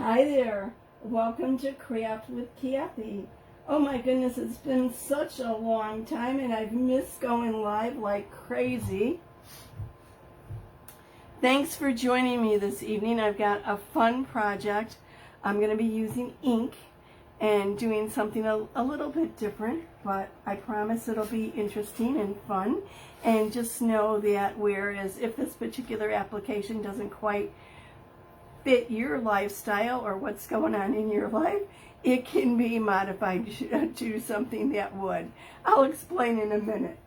Hi there. Welcome to Craft with Kathy. Oh my goodness, it's been such a long time and I've missed going live like crazy. Thanks for joining me this evening. I've got a fun project. I'm going to be using ink and doing something a little bit different, but I promise it'll be interesting and fun. And just know that whereas if this particular application doesn't quite fit your lifestyle or what's going on in your life, it can be modified to something that would. I'll explain in a minute.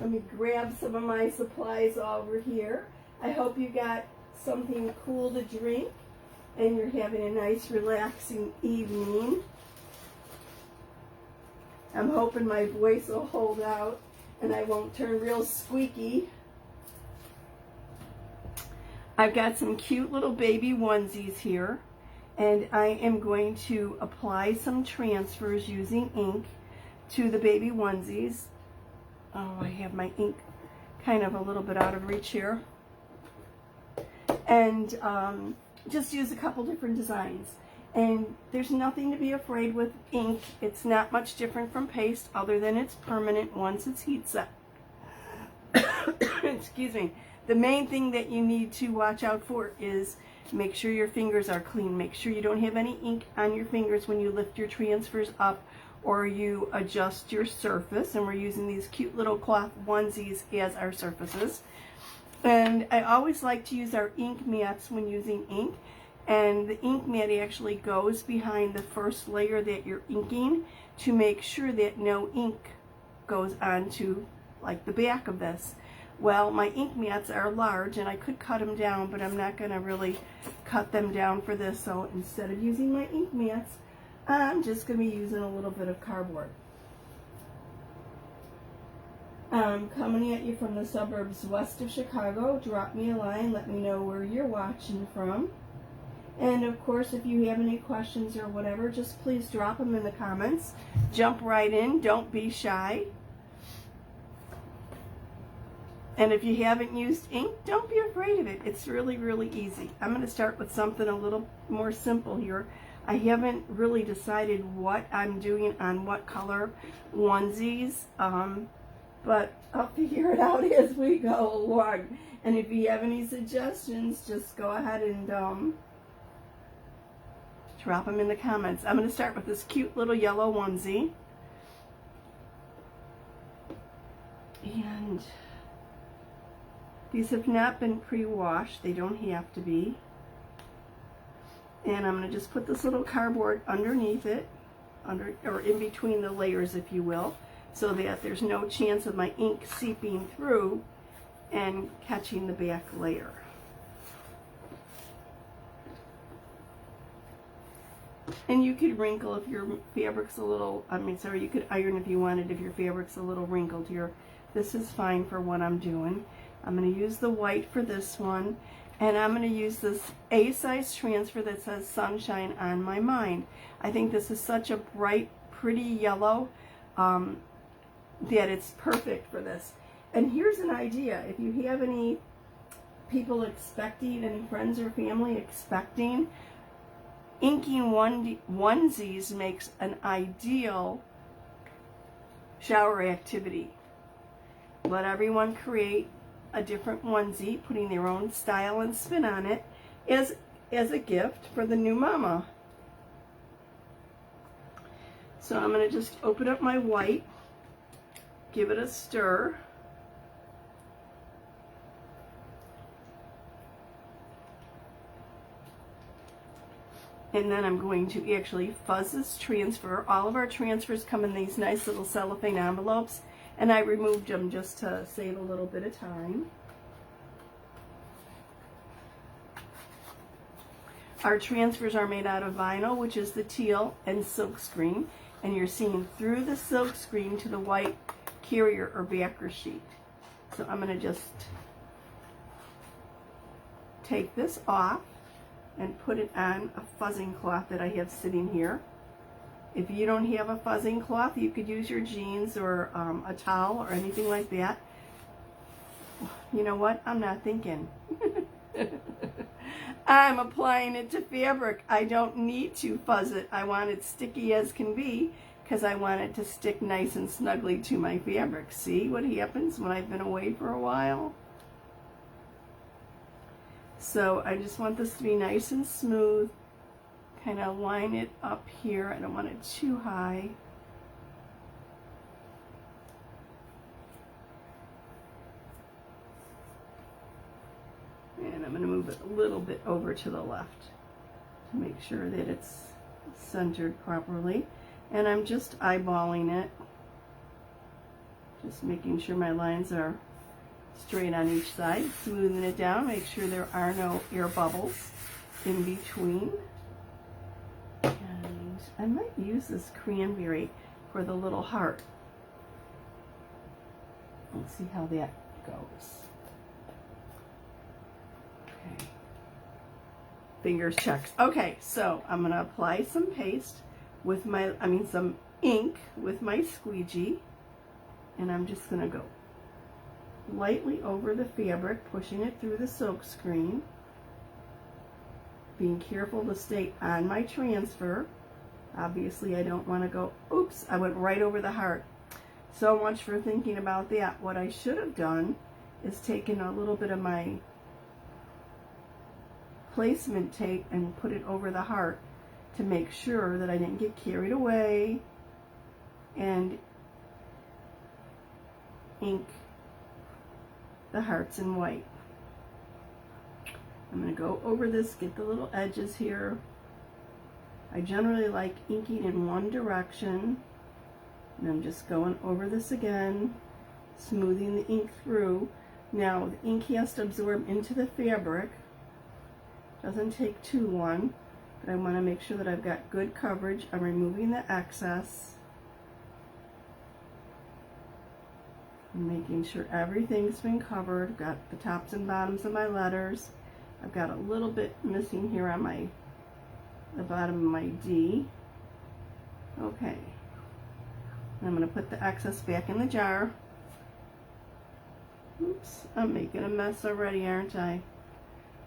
Let me grab some of my supplies over here. I hope you got something cool to drink and you're having a nice relaxing evening. I'm hoping my voice will hold out and I won't turn real squeaky. I've got some cute little baby onesies here, and I am going to apply some transfers using ink to the baby onesies. Oh, I have my ink kind of a little bit out of reach here. And just use a couple different designs. And there's nothing to be afraid with ink. It's not much different from paste other than it's permanent once it's heat set. Excuse me. The main thing that you need to watch out for is make sure your fingers are clean. Make sure you don't have any ink on your fingers when you lift your transfers up or you adjust your surface. And we're using these cute little cloth onesies as our surfaces. And I always like to use our ink mats when using ink. And the ink mat actually goes behind the first layer that you're inking to make sure that no ink goes onto like the back of this. Well, my ink mats are large and I could cut them down, but I'm not going to really cut them down for this. So instead of using my ink mats, I'm just going to be using a little bit of cardboard. I'm coming at you from the suburbs west of Chicago. Drop me a line. Let me know where you're watching from. And of course, if you have any questions or whatever, just please drop them in the comments. Jump right in. Don't be shy. And if you haven't used ink, don't be afraid of it. It's really, really easy. I'm going to start with something a little more simple here. I haven't really decided what I'm doing on what color onesies, but I'll figure it out as we go along. And if you have any suggestions, just go ahead and drop them in the comments. I'm going to start with this cute little yellow onesie. And these have not been pre-washed. They don't have to be. And I'm going to just put this little cardboard underneath it, or in between the layers, if you will, so that there's no chance of my ink seeping through and catching the back layer. And you could wrinkle if your fabric's a little, you could iron if you wanted, if your fabric's a little wrinkled here. This is fine for what I'm doing. I'm going to use the white for this one, and I'm going to use this A-size transfer that says Sunshine on My Mind. I think this is such a bright, pretty yellow that it's perfect for this. And here's an idea. If you have any people expecting, any friends or family expecting, inking onesies makes an ideal shower activity. Let everyone create a different onesie, putting their own style and spin on it as a gift for the new mama. So I'm going to just open up my white, give it a stir. And then I'm going to actually fuzz this transfer. All of our transfers come in these nice little cellophane envelopes, and I removed them just to save a little bit of time. Our transfers are made out of vinyl, which is the teal, and silkscreen, and you're seeing through the silkscreen to the white carrier or backer sheet. So I'm going to just take this off and put it on a fuzzing cloth that I have sitting here. If you don't have a fuzzing cloth, you could use your jeans or a towel or anything like that. You know what? I'm not thinking. I'm applying it to fabric. I don't need to fuzz it. I want it sticky as can be because I want it to stick nice and snugly to my fabric. See what happens when I've been away for a while? So I just want this to be nice and smooth. Kind of line it up here. I don't want it too high. And I'm going to move it a little bit over to the left to make sure that it's centered properly. And I'm just eyeballing it, just making sure my lines are straight on each side, smoothing it down, make sure there are no air bubbles in between. And I might use this cranberry for the little heart. Let's see how that goes. Okay. Fingers checked. Okay, so I'm going to apply some paste with my, some ink with my squeegee. And I'm just going to go lightly over the fabric, pushing it through the silk screen. Being careful to stay on my transfer. Obviously, I don't want to go, oops, I went right over the heart. So much for thinking about that. What I should have done is taken a little bit of my placement tape and put it over the heart to make sure that I didn't get carried away and ink the hearts in white. I'm going to go over this, get the little edges here. I generally like inking in one direction, and I'm just going over this again, smoothing the ink through. Now the ink has to absorb into the fabric. Doesn't take too long, but I want to make sure that I've got good coverage. I'm removing the excess. I'm making sure everything's been covered. Got the tops and bottoms of my letters. I've got a little bit missing here on the bottom of my D. Okay. I'm going to put the excess back in the jar. Oops, I'm making a mess already, aren't I?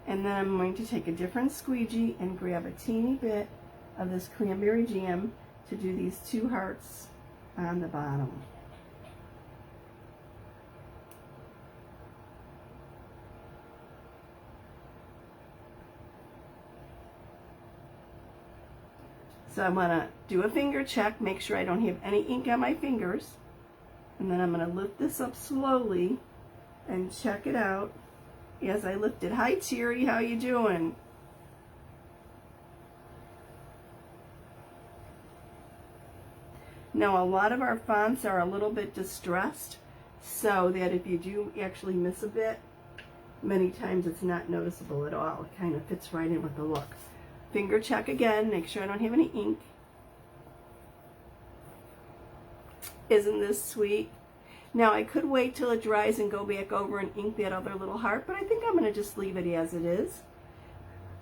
And then I'm going to take a different squeegee and grab a teeny bit of this cranberry jam to do these two hearts on the bottom. So I'm going to do a finger check, make sure I don't have any ink on my fingers. And then I'm going to lift this up slowly and check it out as I lift it. Hi Terry, how you doing? Now a lot of our fonts are a little bit distressed, so that if you do actually miss a bit, many times it's not noticeable at all. It kind of fits right in with the look. Finger check again, make sure I don't have any ink. Isn't this sweet? Now I could wait till it dries and go back over and ink that other little heart, but I think I'm going to just leave it as it is.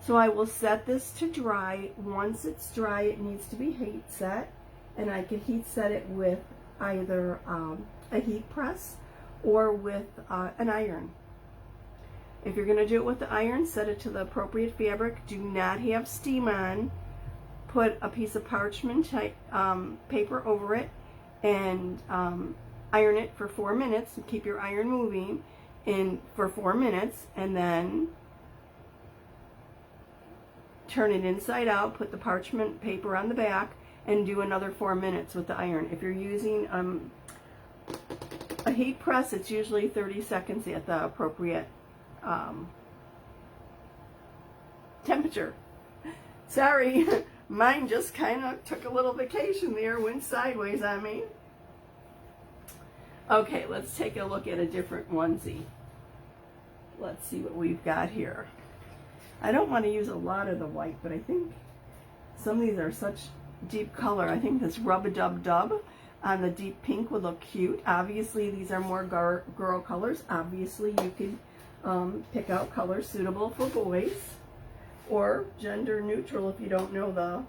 So I will set this to dry. Once it's dry, it needs to be heat set, and I can heat set it with either a heat press or with an iron. If you're going to do it with the iron, set it to the appropriate fabric. Do not have steam on. Put a piece of parchment paper over it and iron it for 4 minutes. And keep your iron moving for 4 minutes, and then turn it inside out. Put the parchment paper on the back and do another 4 minutes with the iron. If you're using a heat press, it's usually 30 seconds at the appropriate temperature. Sorry, mine just kind of took a little vacation there, went sideways on me. Okay, let's take a look at a different onesie. Let's see what we've got here. I don't want to use a lot of the white, but I think some of these are such deep color. I think this Rub-a-Dub-Dub on the deep pink would look cute. Obviously, these are more girl colors. Obviously, you could pick out colors suitable for boys or gender neutral if you don't know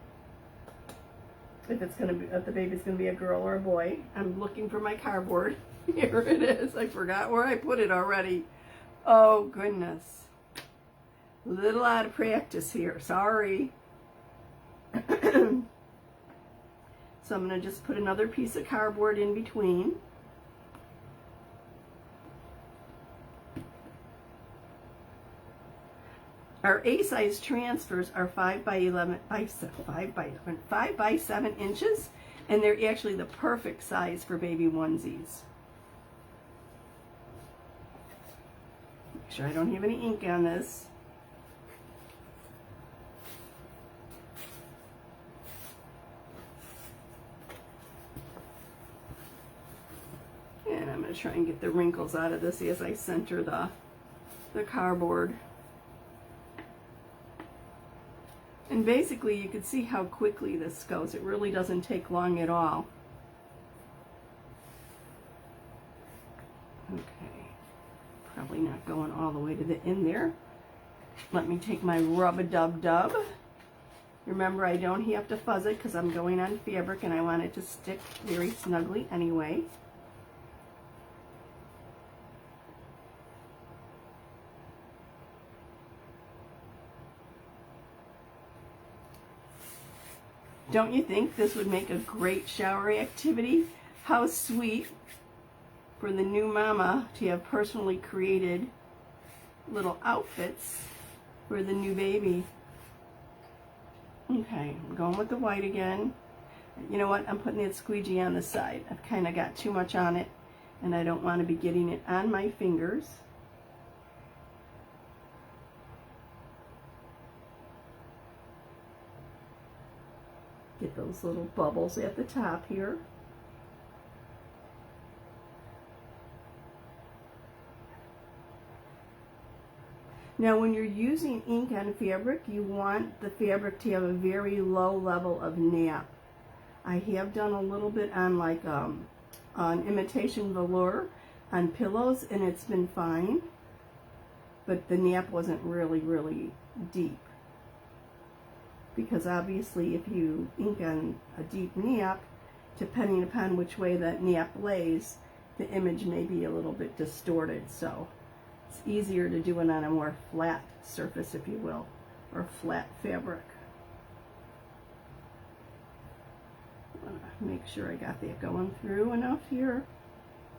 if the baby's gonna be a girl or a boy. I'm looking for my cardboard. Here it is. I forgot where I put it already. Oh goodness. Little out of practice here, sorry. So I'm going to just put another piece of cardboard in between. Our A-size transfers are 5 by 7 inches, and they're actually the perfect size for baby onesies. Make sure I don't have any ink on this. And I'm going to try and get the wrinkles out of this as I center the cardboard. And basically you can see how quickly this goes. It really doesn't take long at all. Okay, probably not going all the way to the end there. Let me take my rub-a-dub-dub. Remember, I don't have to fuzz it because I'm going on fabric and I want it to stick very snugly anyway. Don't you think this would make a great shower activity? How sweet for the new mama to have personally created little outfits for the new baby. Okay, I'm going with the white again. You know what? I'm putting that squeegee on the side. I've kind of got too much on it, and I don't want to be getting it on my fingers. Get those little bubbles at the top here. Now when you're using ink on fabric, you want the fabric to have a very low level of nap. I have done a little bit on like on imitation velour on pillows and it's been fine, but the nap wasn't really deep. Because obviously if you ink on a deep nap, depending upon which way that nap lays, the image may be a little bit distorted. So it's easier to do it on a more flat surface, if you will, or flat fabric. Make sure I got that going through enough here.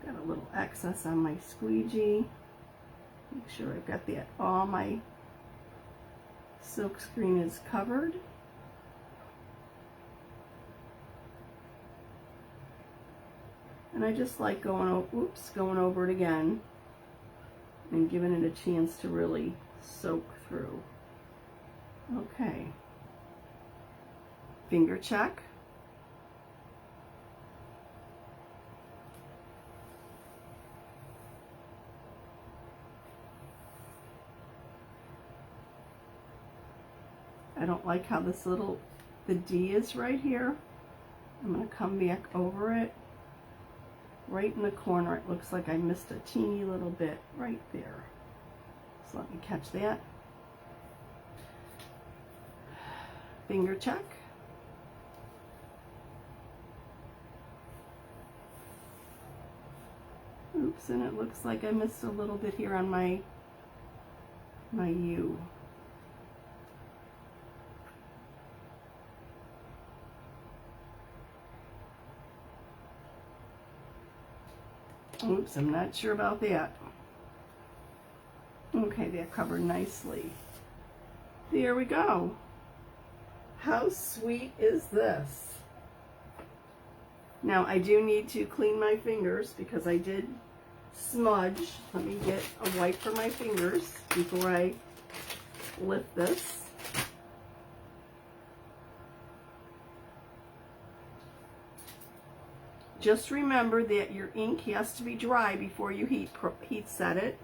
Got a little excess on my squeegee. Make sure I've got that, all my silk screen is covered. And I just like going over it again and giving it a chance to really soak through. Okay. Finger check. I don't like how this the D is right here. I'm going to come back over it. Right in the corner, it looks like I missed a teeny little bit right there. So let me catch that. Finger check. Oops, and it looks like I missed a little bit here on my U. Oops, I'm not sure about that. Okay, that covered nicely. There we go. How sweet is this? Now I do need to clean my fingers because I did smudge. Let me get a wipe for my fingers before I lift this. Just remember that your ink has to be dry before you heat set it.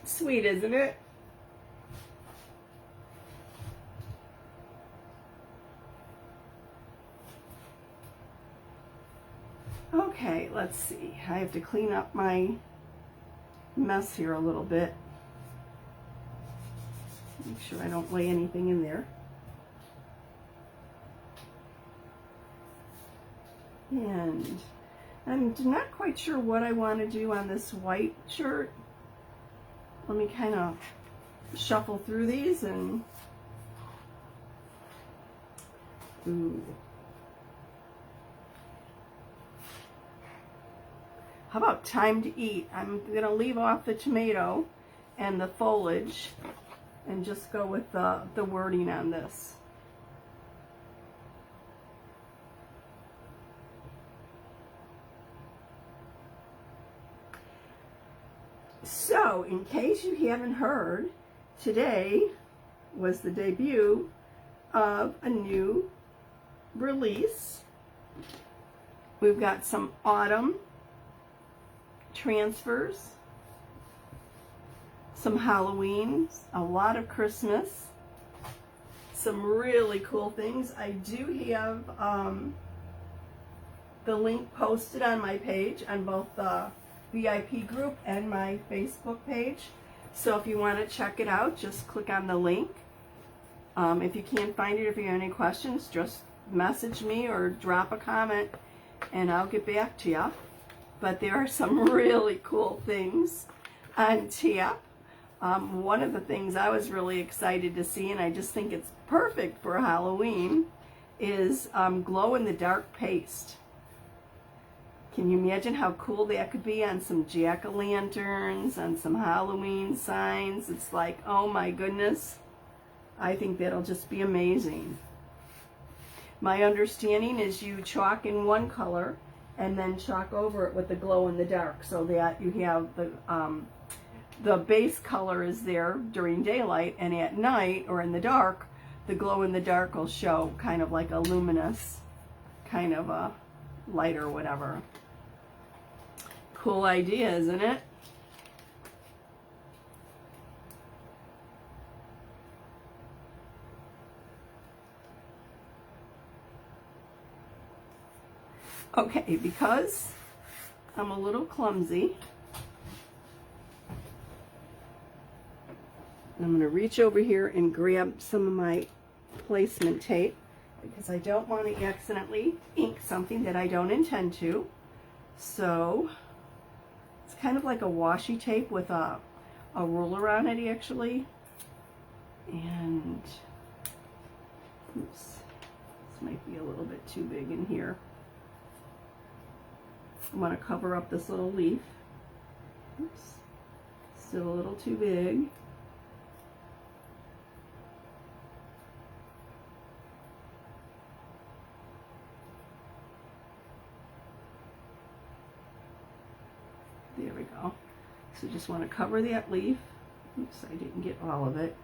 Sweet, isn't it? Okay, let's see. I have to clean up my mess here a little bit. Make sure I don't lay anything in there. And I'm not quite sure what I want to do on this white shirt. Let me kind of shuffle through these and ooh. How about time to eat? I'm going to leave off the tomato and the foliage and just go with the wording on this. So, in case you haven't heard, today was the debut of a new release. We've got some autumn transfers, some Halloween, a lot of Christmas, some really cool things. I do have the link posted on my page on both the VIP group and my Facebook page. So if you want to check it out, just click on the link. If you can't find it, if you have any questions, just message me or drop a comment and I'll get back to you. But there are some really cool things on tap. One of the things I was really excited to see, and I just think it's perfect for Halloween, is glow-in-the-dark paste. Can you imagine how cool that could be on some jack-o'-lanterns, on some Halloween signs? It's like, oh my goodness. I think that'll just be amazing. My understanding is you chalk in one color and then chalk over it with the glow-in-the-dark so that you have the base color is there during daylight, and at night or in the dark, the glow-in-the-dark will show kind of like a luminous kind of a light or whatever. Cool idea, isn't it? Okay, because I'm a little clumsy, I'm going to reach over here and grab some of my placement tape because I don't want to accidentally ink something that I don't intend to. So it's kind of like a washi tape with a ruler on it actually. And oops, this might be a little bit too big in here. I want to cover up this little leaf. Oops, still a little too big. There we go. So just want to cover that leaf. Oops, I didn't get all of it.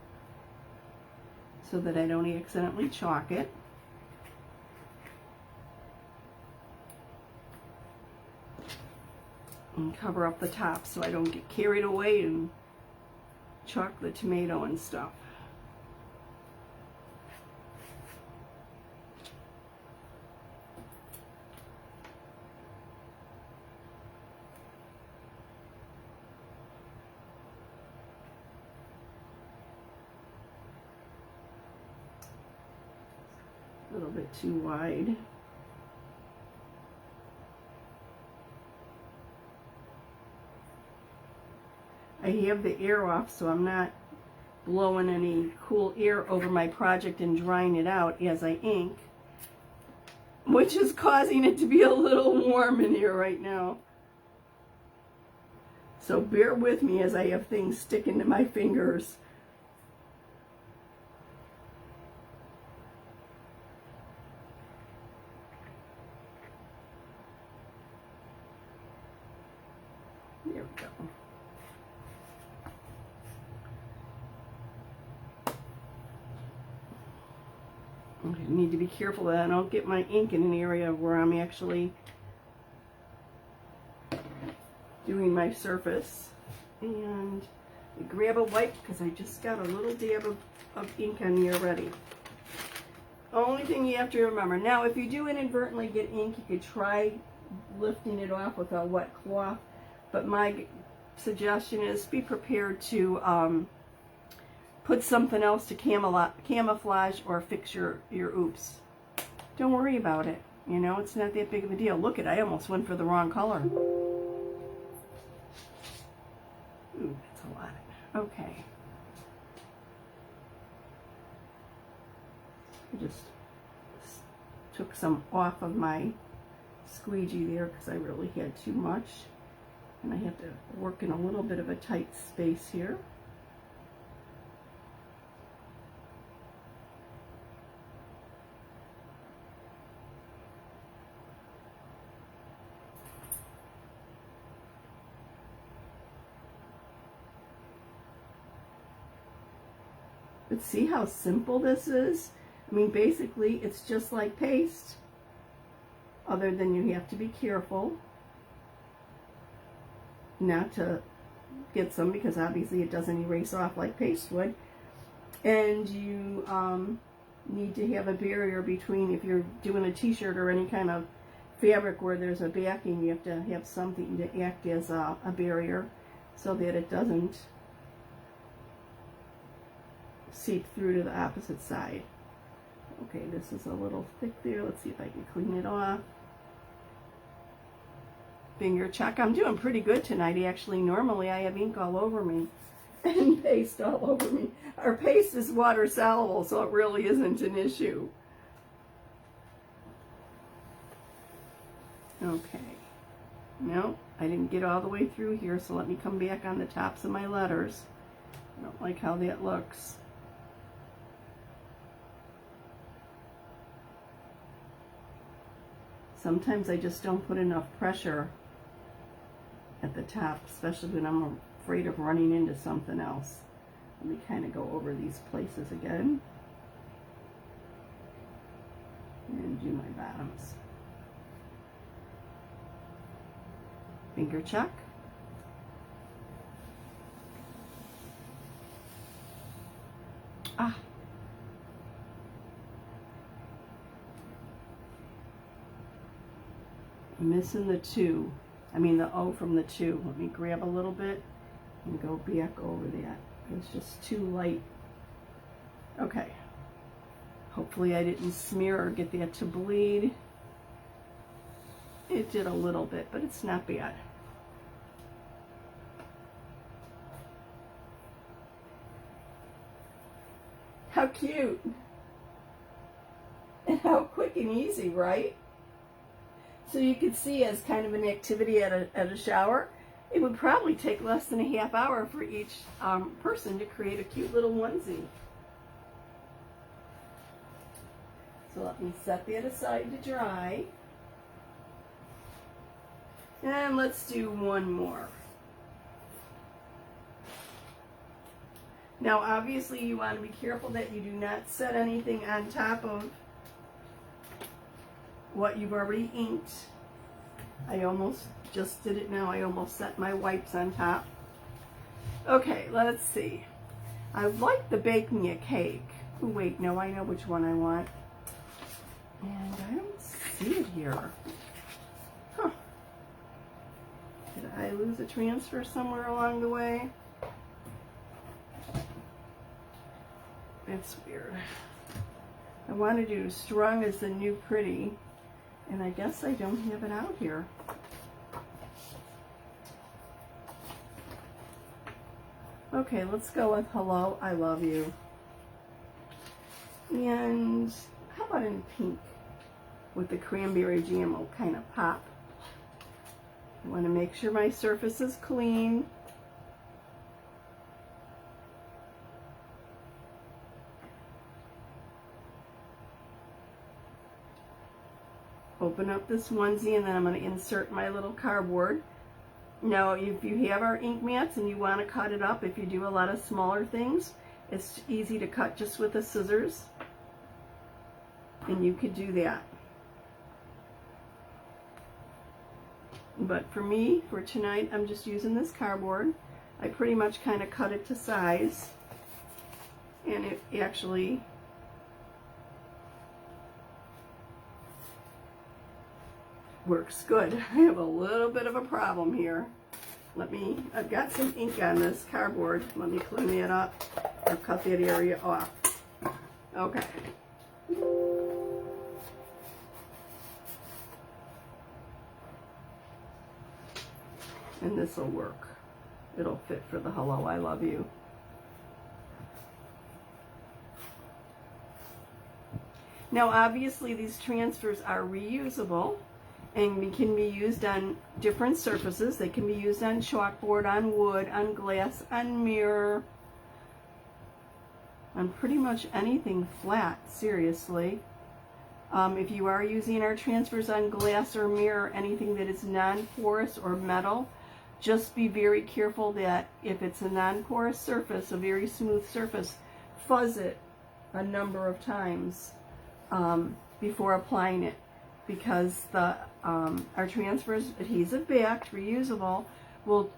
So that I don't accidentally chalk it. And cover up the top so I don't get carried away and chalk the tomato and stuff. A little bit too wide. I have the air off, so I'm not blowing any cool air over my project and drying it out as I ink, which is causing it to be a little warm in here right now. So bear with me as I have things sticking to my fingers. There we go. I need to be careful that I don't get my ink in an area where I'm actually doing my surface. And grab a wipe because I just got a little dab of ink on me already. Only thing you have to remember, now if you do inadvertently get ink, you could try lifting it off with a wet cloth, but my suggestion is be prepared to put something else to camouflage or fix your oops. Don't worry about it. You know, it's not that big of a deal. Look I almost went for the wrong color. Ooh, that's a lot. Okay. I just took some off of my squeegee there because I really had too much. And I have to work in a little bit of a tight space here. But see how simple this is? I mean, basically, it's just like paste, other than you have to be careful not to get some, because obviously it doesn't erase off like paste would. And you need to have a barrier between, if you're doing a t-shirt or any kind of fabric where there's a backing, you have to have something to act as a barrier so that it doesn't seep through to the opposite side. Okay, this is a little thick there. Let's see if I can clean it off. Finger check. I'm doing pretty good tonight, actually. Normally I have ink all over me and paste all over me. Our paste is water soluble, so it really isn't an issue. Okay. No, I didn't get all the way through here, so let me come back on the tops of my letters. I don't like how that looks. Sometimes I just don't put enough pressure at the top, especially when I'm afraid of running into something else. Let me kind of go over these places again and do my bottoms. Finger check. Ah. I'm missing the 2. I mean the O from the 2. Let me grab a little bit and go back over that. It's just too light. Okay. Hopefully I didn't smear or get that to bleed. It did a little bit, but it's not bad. How cute. And how quick and easy, right? So you could see, as kind of an activity at a shower, it would probably take less than a half hour for each person to create a cute little onesie. So let me set that aside to dry. And let's do one more. Now obviously you want to be careful that you do not set anything on top of what you've already inked. I almost just did it now. I almost set my wipes on top. Okay, let's see. I like the Bake Me a Cake. Oh wait, no, I know which one I want. And I don't see it here. Huh. Did I lose a transfer somewhere along the way? It's weird. I want to do Strong as the New Pretty, and I guess I don't have it out here. Okay, let's go with Hello, I Love You. And how about in pink with the cranberry jam will kind of pop. I want to make sure my surface is clean. Open up this onesie, and then I'm going to insert my little cardboard. Now, if you have our ink mats and you want to cut it up, if you do a lot of smaller things, it's easy to cut just with the scissors, and you could do that. But for me, for tonight, I'm just using this cardboard. I pretty much kind of cut it to size, and it actually works good. I have a little bit of a problem here. I've got some ink on this cardboard. Let me clean that up or cut that area off. Okay. And this will work. It'll fit for the hello, I love you. Now obviously these transfers are reusable and can be used on different surfaces. They can be used on chalkboard, on wood, on glass, on mirror, on pretty much anything flat, seriously. If you are using our transfers on glass or mirror, anything that is non-porous or metal, just be very careful that if it's a non-porous surface, a very smooth surface, fuzz it a number of times before applying it, because the our transfers, adhesive backed, reusable, will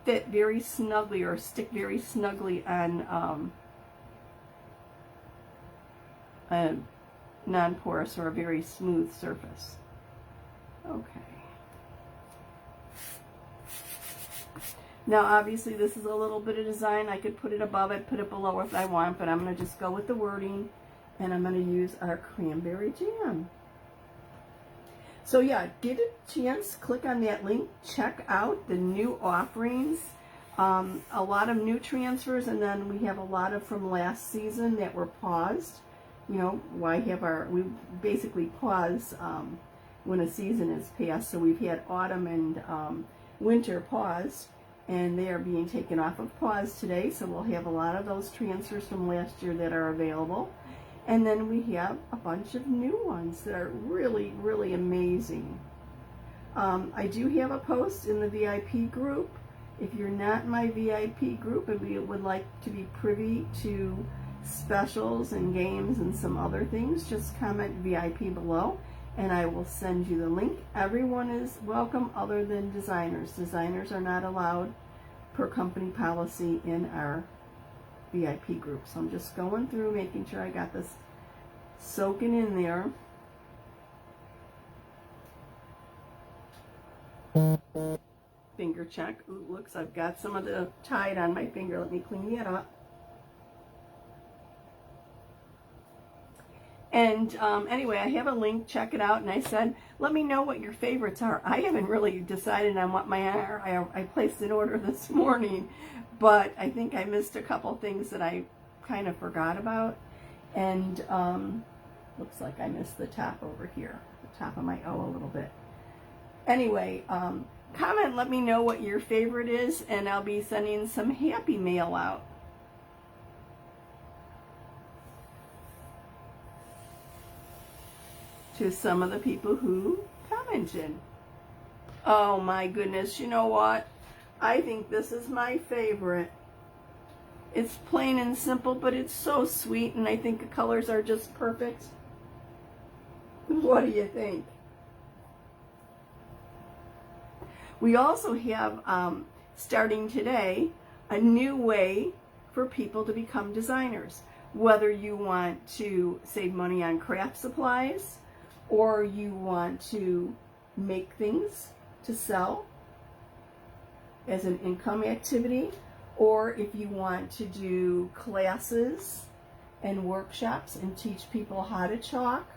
fit very snugly or stick very snugly on a non-porous or a very smooth surface. Okay. Now obviously this is a little bit of design. I could put it above it, put it below if I want, but I'm going to just go with the wording, and I'm going to use our cranberry jam. So yeah, get a chance, click on that link, check out the new offerings. A lot of new transfers, and then we have a lot of from last season that were paused. You know, we basically pause when a season is past. So we've had autumn and winter paused, and they are being taken off of pause today. So we'll have a lot of those transfers from last year that are available. And then we have a bunch of new ones that are really, really amazing. I do have a post in the VIP group. If you're not in my VIP group and you would like to be privy to specials and games and some other things, just comment VIP below and I will send you the link. Everyone is welcome other than designers. Designers are not allowed per company policy in our VIP group. So I'm just going through making sure I got this soaking in there. Finger check. Ooh, looks, I've got some of the Tide on my finger. Let me clean that up. And anyway, I have a link, check it out, and I said, let me know what your favorites are. I haven't really decided on what my are. I placed an order this morning, but I think I missed a couple things that I kind of forgot about. And looks like I missed the top over here, the top of my O a little bit. Anyway, comment, let me know what your favorite is, and I'll be sending some happy mail out. To some of the people who commented. Oh my goodness, you know what? I think this is my favorite. It's plain and simple, but it's so sweet, and I think the colors are just perfect. What do you think? We also have, starting today, a new way for people to become designers. Whether you want to save money on craft supplies, or you want to make things to sell as an income activity, or if you want to do classes and workshops and teach people how to chalk.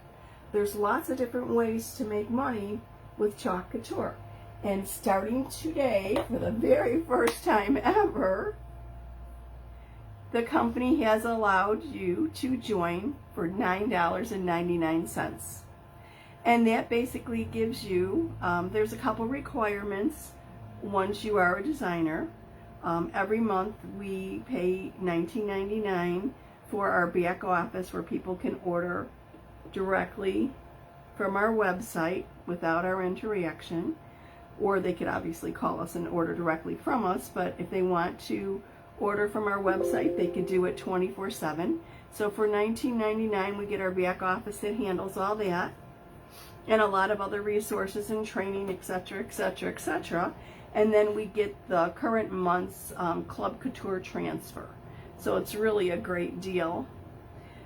There's lots of different ways to make money with Chalk Couture. And starting today, for the very first time ever, the company has allowed you to join for $9.99. And that basically gives you, there's a couple requirements once you are a designer. Every month we pay $19.99 for our back office, where people can order directly from our website without our interaction, or they could obviously call us and order directly from us, but if they want to order from our website, they could do it 24/7. So for $19.99 we get our back office that handles all that, and a lot of other resources and training, etc., etc., etc. And then we get the current month's Club Couture transfer. So it's really a great deal.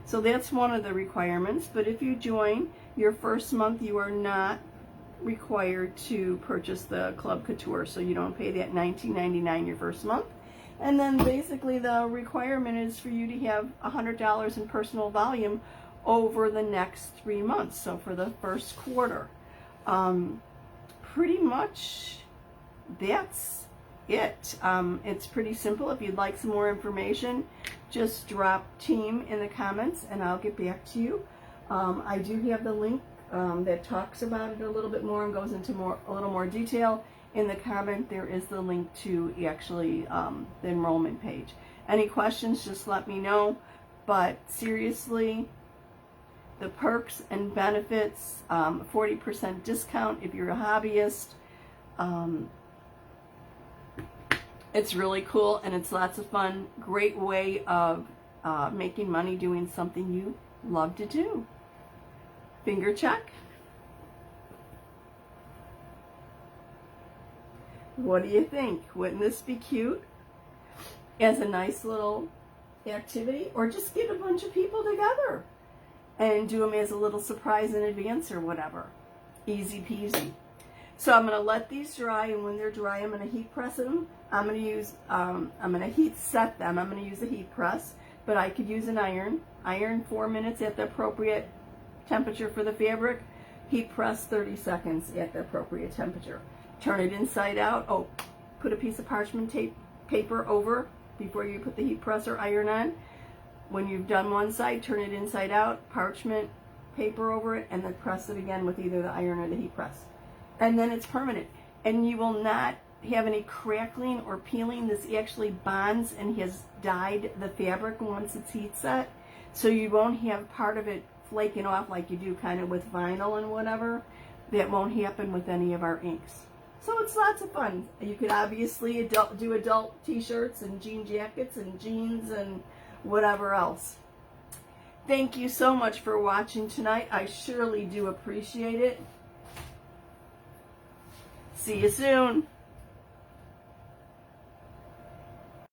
So that's one of the requirements. But if you join your first month, you are not required to purchase the Club Couture. So you don't pay that $19.99 your first month. And then basically the requirement is for you to have $100 in personal volume over the next 3 months, so for the first quarter. Pretty much that's it. It's pretty simple. If you'd like some more information, just drop team in the comments and I'll get back to you. I do have the link that talks about it a little bit more and goes into a little more detail. In the comment, there is the link to actually the enrollment page. Any questions, just let me know. But seriously, the perks and benefits, 40% discount if you're a hobbyist. It's really cool and it's lots of fun. Great way of making money doing something you love to do. Finger check. What do you think? Wouldn't this be cute as a nice little activity? Or just get a bunch of people together and do them as a little surprise in advance or whatever. Easy peasy. So I'm going to let these dry, and when they're dry, I'm going to heat press them. I'm going to use, I'm going to heat set them. I'm going to use a heat press, but I could use an iron. Iron 4 minutes at the appropriate temperature for the fabric. Heat press 30 seconds at the appropriate temperature. Turn it inside out. Oh, put a piece of parchment paper over before you put the heat press or iron on. When you've done one side, turn it inside out, parchment paper over it, and then press it again with either the iron or the heat press. And then it's permanent. And you will not have any crackling or peeling. This actually bonds and has dyed the fabric once it's heat set. So you won't have part of it flaking off like you do kind of with vinyl and whatever. That won't happen with any of our inks. So it's lots of fun. You could obviously do adult t-shirts and jean jackets and jeans and whatever else. Thank you so much for watching tonight. I surely do appreciate it. See you soon.